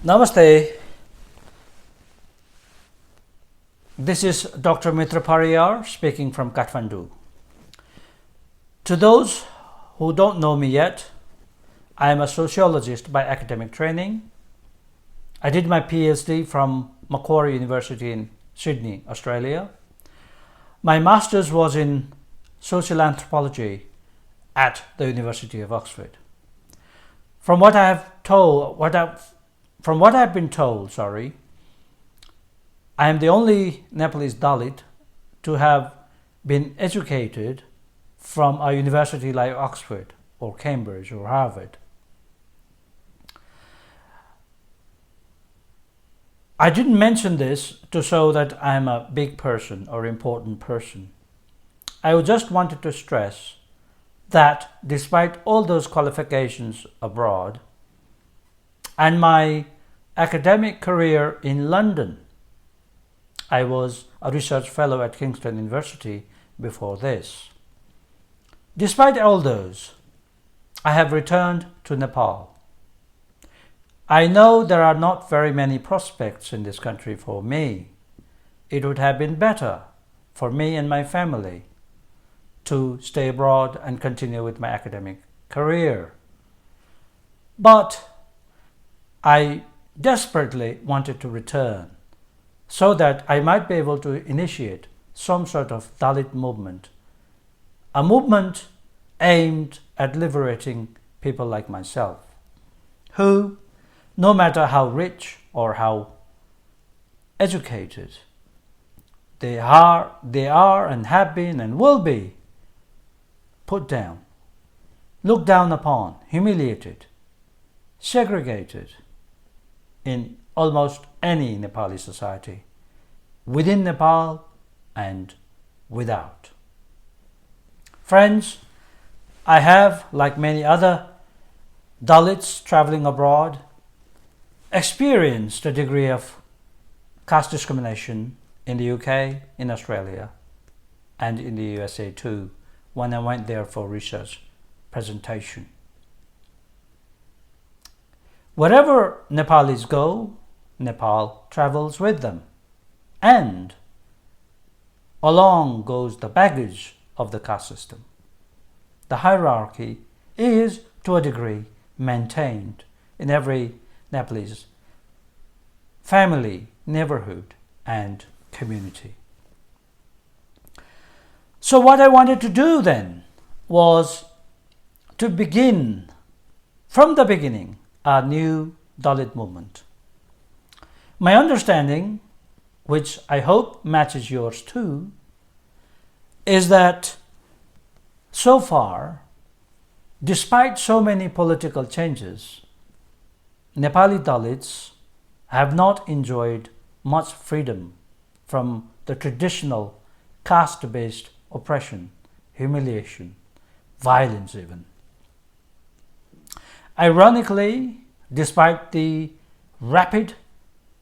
Namaste. This is Dr. Mitra Pariyar speaking from Kathmandu. To those who don't know me yet, I am a sociologist by academic training. I did my PhD from Macquarie University in Sydney, Australia. My master's was in social anthropology at the University of Oxford. From what I've been told, I am the only Nepalese Dalit to have been educated from a university like Oxford or Cambridge or Harvard. I didn't mention this to show that I'm a big person or important person. I just wanted to stress that despite all those qualifications abroad and my academic career in London, I was a research fellow at Kingston University before this. Despite all those, I have returned to Nepal. I know there are not very many prospects in this country for me. It would have been better for me and my family to stay abroad and continue with my academic career. But I desperately wanted to return so that I might be able to initiate some sort of Dalit movement, a movement aimed at liberating people like myself, who, no matter how rich or how educated they are and have been and will be, put down, looked down upon, humiliated, segregated in almost any Nepali society, within Nepal and without. Friends, I have, like many other Dalits traveling abroad, experienced a degree of caste discrimination in the UK, in Australia, and in the USA too, when I went there for research presentation. Wherever Nepalis go, Nepal travels with them, and along goes the baggage of the caste system. The hierarchy is, to a degree, maintained in every Nepalese family, neighborhood, and community. So what I wanted to do then was to begin, from the beginning, a new Dalit movement. My understanding, which I hope matches yours too, is that so far, despite so many political changes, Nepali Dalits have not enjoyed much freedom from the traditional caste-based oppression, humiliation, violence even. Ironically, despite the rapid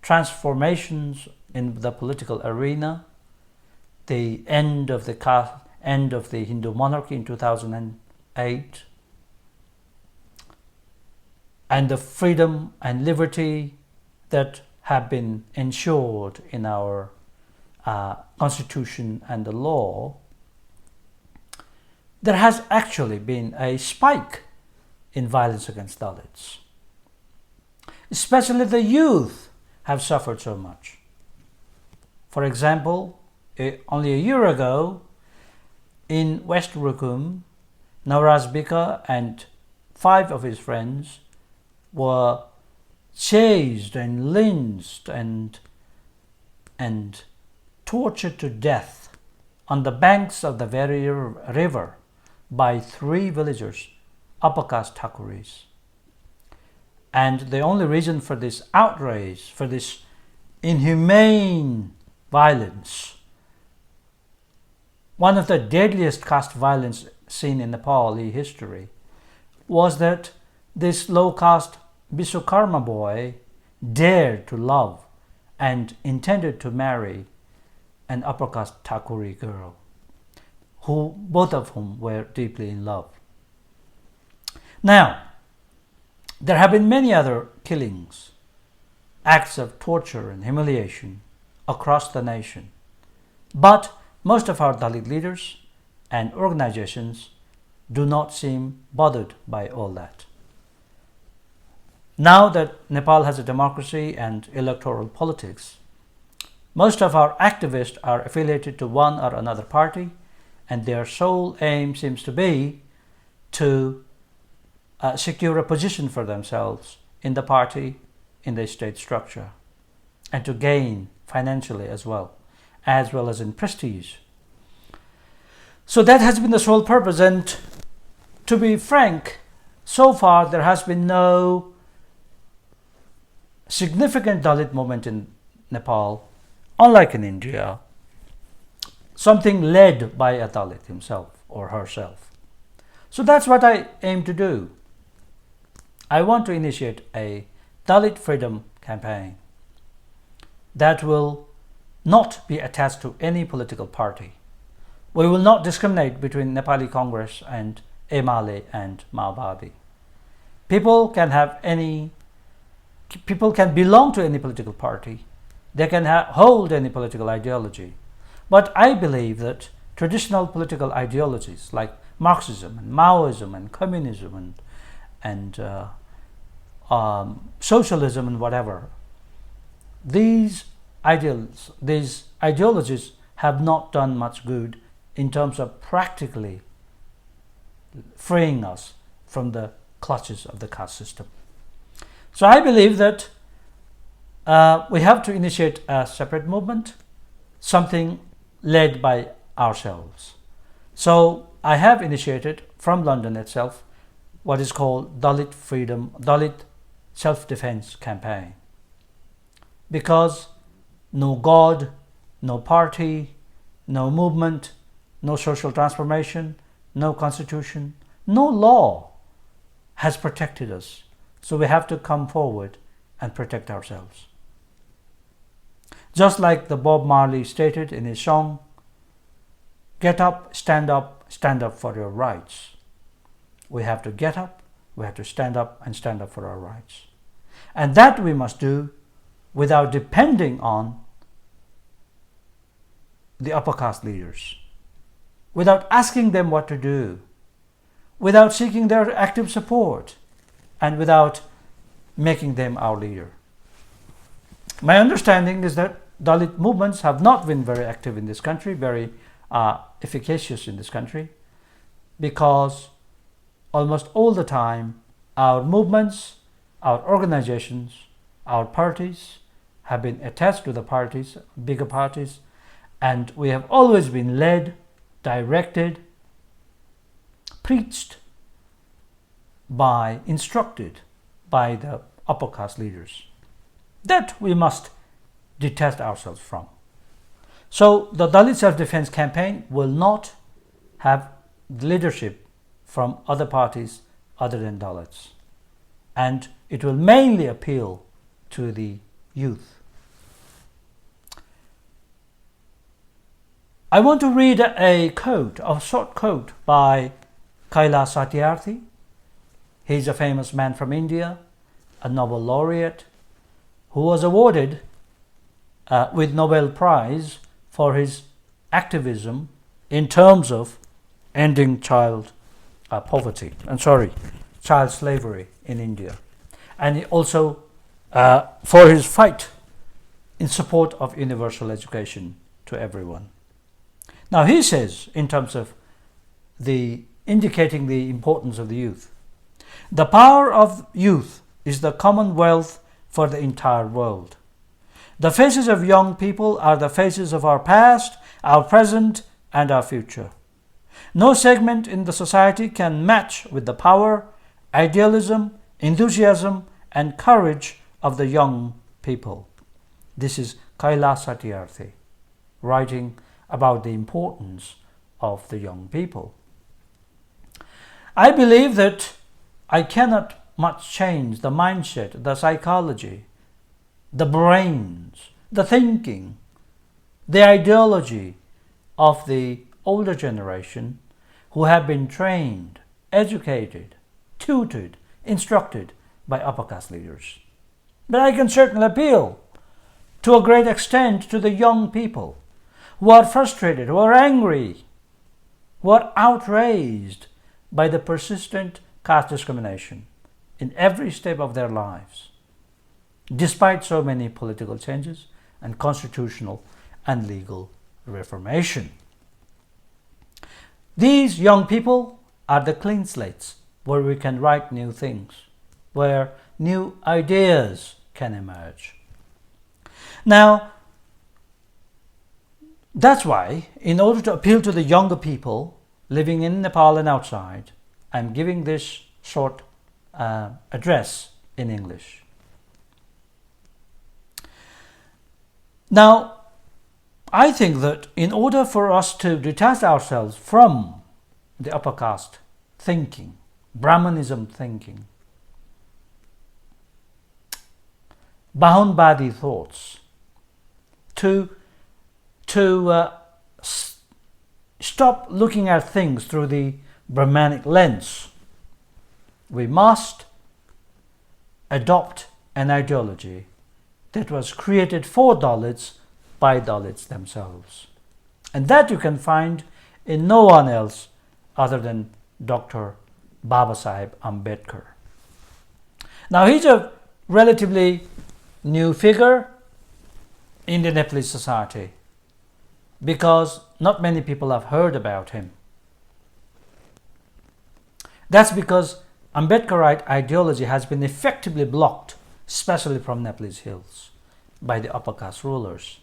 transformations in the political arena, the end of the Hindu monarchy in 2008, and the freedom and liberty that have been ensured in our constitution and the law, there has actually been a spike in violence against Dalits. Especially the youth have suffered so much. For example, only a year ago, in West Rukum, Navraj Bika and 5 of his friends were chased and lynched and tortured to death on the banks of the very river by 3 villagers, upper caste Thakuris. And the only reason for this outrage, for this inhumane violence, one of the deadliest caste violence seen in Nepali history, was that this low caste Vishwakarma boy dared to love and intended to marry an upper caste Thakuri girl, both of whom were deeply in love. Now, there have been many other killings acts of torture and humiliation across the nation. But most of our Dalit leaders and organizations do not seem bothered by all that. Now that Nepal has a democracy and electoral politics, most of our activists are affiliated to one or another party, and their sole aim seems to be to secure a position for themselves in the party, in the state structure, and to gain financially as well as in prestige. So that has been the sole purpose, and to be frank, so far there has been no significant Dalit movement in Nepal, unlike in India, something led by a Dalit himself or herself. So that's what I aim to do. I want to initiate a Dalit freedom campaign that will not be attached to any political party. We will not discriminate between Nepali Congress and Emale and Maowadi. People can belong to any political party. They can hold any political ideology. But I believe that traditional political ideologies like Marxism and Maoism and communism and socialism and whatever, these ideologies have not done much good in terms of practically freeing us from the clutches of the caste system. So I believe that we have to initiate a separate movement, something led by ourselves. So I have initiated from London itself what is called Dalit Self-Defense Campaign. Because no God, no party, no movement, no social transformation, no constitution, no law has protected us. So we have to come forward and protect ourselves. Just like the Bob Marley stated in his song, get up, stand up for your rights. We have to get up, we have to stand up and stand up for our rights. And that we must do without depending on the upper caste leaders, without asking them what to do, without seeking their active support, and without making them our leader. My understanding is that Dalit movements have not been very active in this country, very efficacious in this country, because almost all the time our movements, our organizations, our parties have been attached to the parties, bigger parties, and we have always been led, directed, preached by, instructed by the upper caste leaders. That we must detach ourselves from. So the Dalit Self-Defense Campaign will not have leadership from other parties other than Dalits. And it will mainly appeal to the youth. I want to read a short quote by Kailash Satyarthi. He's a famous man from India, a Nobel laureate, who was awarded with Nobel Prize for his activism in terms of ending child slavery in India. And also for his fight in support of universal education to everyone. Now he says, in terms of indicating the importance of the youth, the power of youth is the common wealth for the entire world. The faces of young people are the faces of our past, our present, and our future. No segment in the society can match with the power, idealism, enthusiasm, and courage of the young people. This is Kailash Satyarthi writing about the importance of the young people. I believe that I cannot much change the mindset, the psychology, the brains, the thinking, the ideology of the older generation who have been trained, educated, tutored, instructed by upper caste leaders. But I can certainly appeal to a great extent to the young people who are frustrated, who are angry, who are outraged by the persistent caste discrimination in every step of their lives, despite so many political changes and constitutional and legal reformation. These young people are the clean slates where we can write new things, where new ideas can emerge. Now, that's why, in order to appeal to the younger people living in Nepal and outside, I'm giving this short address in English. Now, I think that in order for us to detach ourselves from the upper caste thinking, Brahmanism thinking, Bahunbadi thoughts, to stop looking at things through the Brahmanic lens, we must adopt an ideology that was created for Dalits by Dalits themselves. And that you can find in no one else other than Dr. Babasaheb Ambedkar. Now, he's a relatively new figure in the Nepalese society because not many people have heard about him. That's because Ambedkarite ideology has been effectively blocked, especially from Nepalese hills, by the upper caste rulers,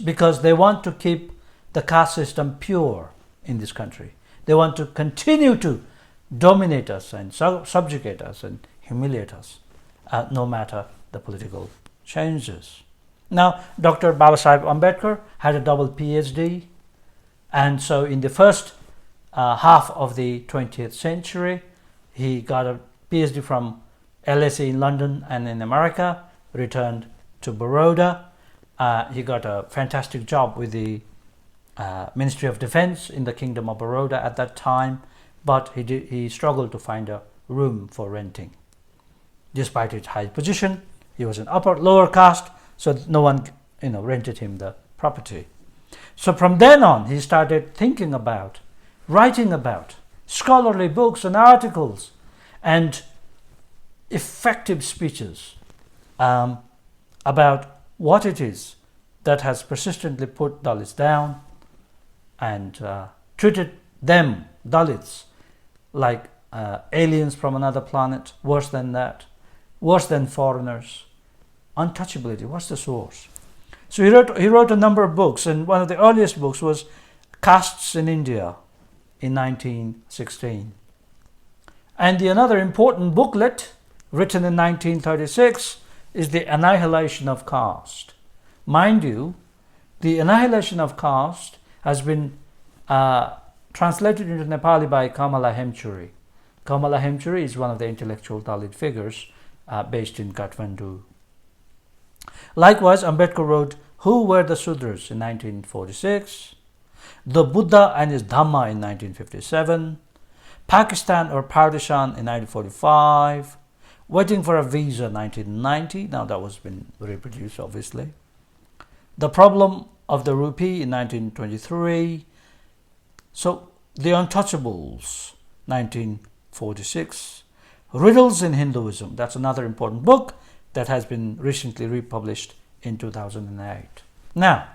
because they want to keep the caste system pure in this country. They want to continue to dominate us and subjugate us and humiliate us, no matter the political changes. Now, Dr. Babasaheb Ambedkar had a double PhD, and so in the first half of the 20th century, he got a PhD from LSE in London and in America, returned to Baroda. He got a fantastic job with the Ministry of Defense in the Kingdom of Baroda at that time, but he struggled to find a room for renting. Despite his high position, he was an lower caste, so no one rented him the property. So from then on, he started thinking about, writing about scholarly books and articles and effective speeches about what it is that has persistently put Dalits down and treated them, Dalits, like aliens from another planet, worse than that, worse than foreigners. Untouchability, what's the source? So he wrote a number of books, and one of the earliest books was Castes in India in 1916. And another important booklet written in 1936 is The Annihilation of Caste. Mind you, The Annihilation of Caste has been translated into Nepali by Kamala Hemchuri. Kamala Hemchuri is one of the intellectual Dalit figures based in Kathmandu. Likewise, Ambedkar wrote Who Were the Sudras in 1946, The Buddha and His Dhamma in 1957, Pakistan or Partition in 1945, Waiting for a Visa 1990, now that was been reproduced obviously, The Problem of the Rupee in 1923, so The Untouchables 1946, Riddles in Hinduism, that's another important book that has been recently republished in 2008. Now,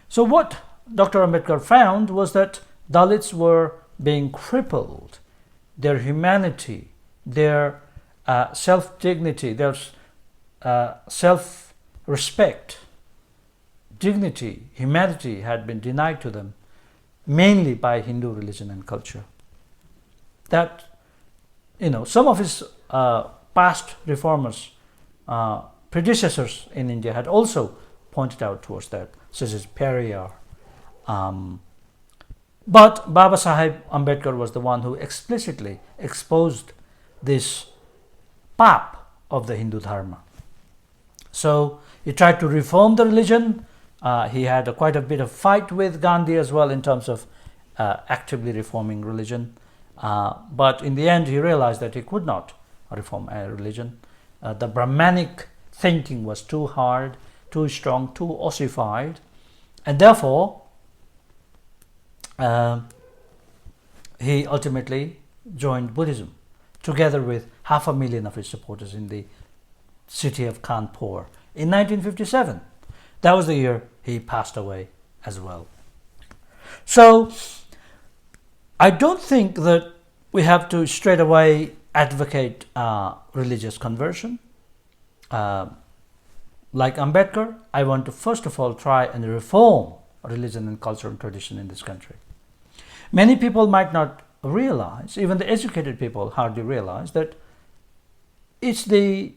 so what Dr. Ambedkar found was that Dalits were being crippled, their humanity, their self-dignity, their self-respect, dignity, humanity had been denied to them, mainly by Hindu religion and culture. That, some of his past reformers, predecessors in India had also pointed out towards that, such as Pariyar. But Babasaheb Ambedkar was the one who explicitly exposed this pap of the Hindu Dharma. So he tried to reform the religion. He had quite a bit of fight with Gandhi as well in terms of actively reforming religion. But in the end, he realized that he could not reform a religion. The Brahmanic thinking was too hard, too strong, too ossified, and therefore he ultimately joined Buddhism together with 500,000 of his supporters in the city of Kanpur in 1957. That was the year he passed away as well. So I don't think that we have to straight away advocate religious conversion. Like Ambedkar, I want to first of all try and reform religion and culture and tradition in this country. Many people might not realize, even the educated people hardly realize, that it's the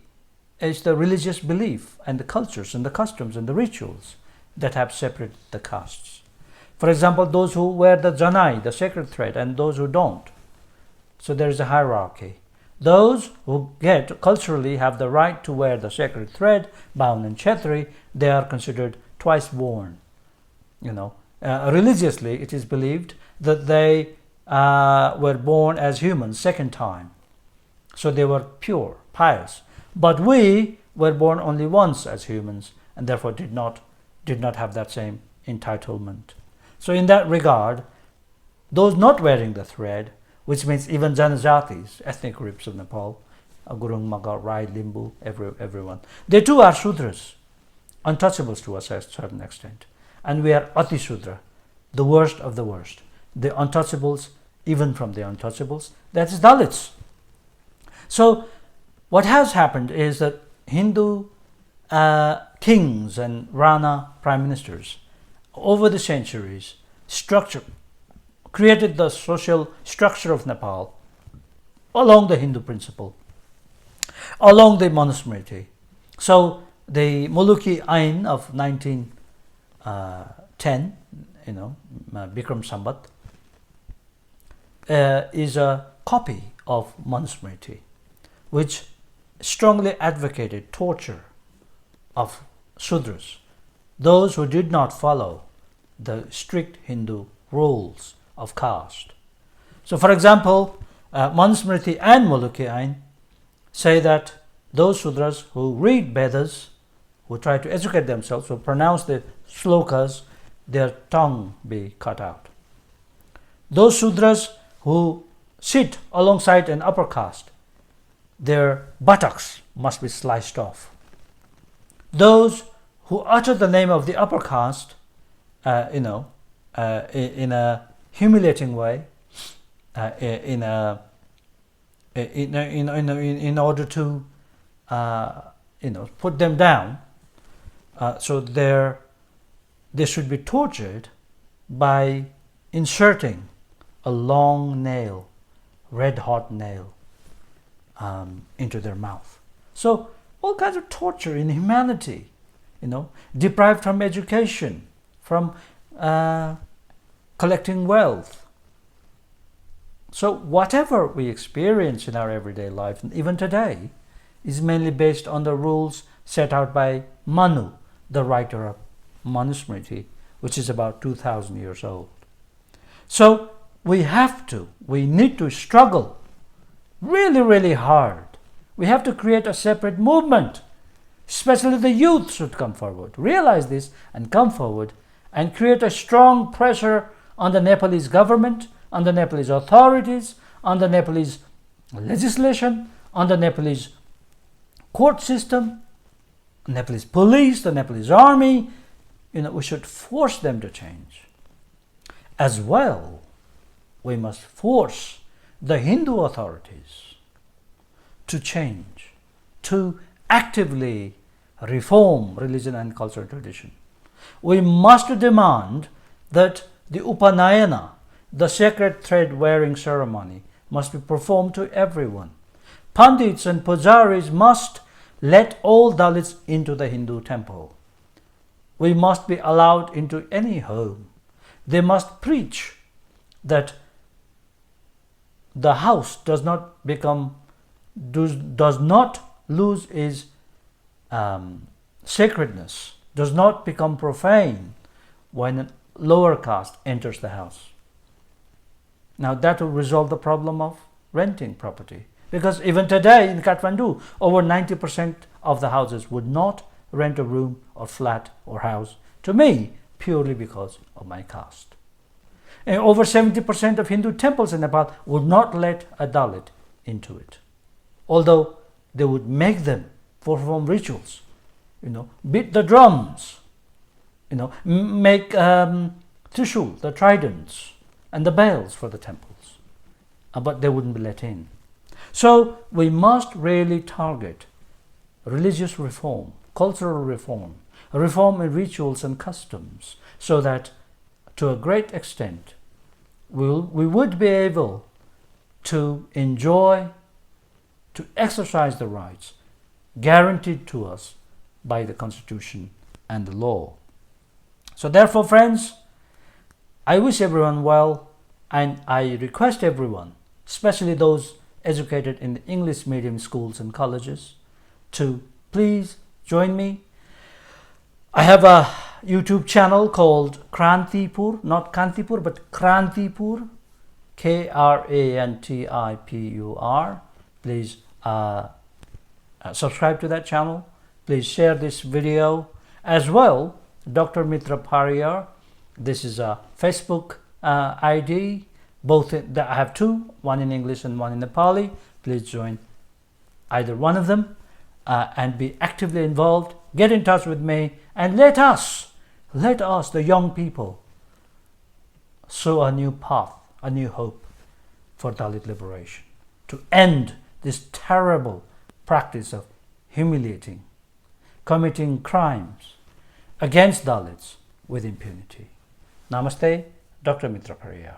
religious belief and the cultures and the customs and the rituals that have separated the castes. For example, those who wear the janai, the sacred thread, and those who don't. So there is a hierarchy. Those who culturally have the right to wear the sacred thread, Baun and Chetri, they are considered twice born. Religiously, it is believed that they were born as humans second time. So they were pure, pious. But we were born only once as humans, and therefore did not have that same entitlement. So in that regard, those not wearing the thread, which means even Janajatis, ethnic groups of Nepal, Gurung, Magar, Rai, Limbu, everyone, they too are Shudras, untouchables to us at a certain extent. And we are Ati Shudra, the worst of the worst, the untouchables, even from the untouchables, that is Dalits. So what has happened is that Hindu kings and Rana prime ministers over the centuries created the social structure of Nepal along the Hindu principle, along the Manusmriti. So the Muluki Ain of 1910, Bikram Sambat, is a copy of Manusmriti, which strongly advocated torture of Sudras, those who did not follow the strict Hindu rules of caste. So, for example, Manusmriti and Muluki Ain say that those Sudras who read Vedas, who try to educate themselves, who pronounce the slokas, their tongue be cut out. Those Sudras who sit alongside an upper caste, their buttocks must be sliced off. Those who utter the name of the upper caste, in a humiliating way, in order to put them down, so they should be tortured by inserting a long nail, red hot nail, into their mouth. So all kinds of torture, inhumanity, deprived from education, from collecting wealth. So whatever we experience in our everyday life, even today, is mainly based on the rules set out by Manu, the writer of Manusmriti, which is about 2,000 years old. So we need to struggle really, really hard. We have to create a separate movement. Especially the youth should come forward, realize this and come forward and create a strong pressure on the Nepalese government, on the Nepalese authorities, on the Nepalese legislation, on the Nepalese court system, Nepalese police, the Nepalese army. We should force them to change. As well, we must force the Hindu authorities to change, to actively reform religion and cultural tradition. We must demand that the Upanayana, the sacred thread wearing ceremony, must be performed to everyone. Pandits and pujaris must let all Dalits into the Hindu temple. We must be allowed into any home. They must preach that the house does not lose its sacredness, does not become profane when a lower caste enters the house. Now that will resolve the problem of renting property. Because even today in Kathmandu, over 90% of the houses would not rent a room or flat or house to me purely because of my caste. And over 70% of Hindu temples in Nepal would not let a Dalit into it, although they would make them perform rituals, beat the drums, make trishul, the tridents, and the bells for the temples, but they wouldn't be let in. So we must really target religious reform, cultural reform, reform in rituals and customs, so that to a great extent we would be able to enjoy, to exercise the rights guaranteed to us by the Constitution and the law. So therefore, friends, I wish everyone well, and I request everyone, especially those educated in the English medium schools and colleges, to please join me. I have a YouTube channel called Krantipur, not Kantipur, but Krantipur, Krantipur. Please subscribe to that channel. Please share this video as well. Dr. Mitra Pariyar. This is a Facebook ID. I have two, one in English and one in Nepali. Please join either one of them and be actively involved. Get in touch with me and let us, the young people, sow a new path, a new hope for Dalit liberation, to end this terrible practice of humiliating, committing crimes against Dalits with impunity. Namaste, Dr. Mitra Pariyar.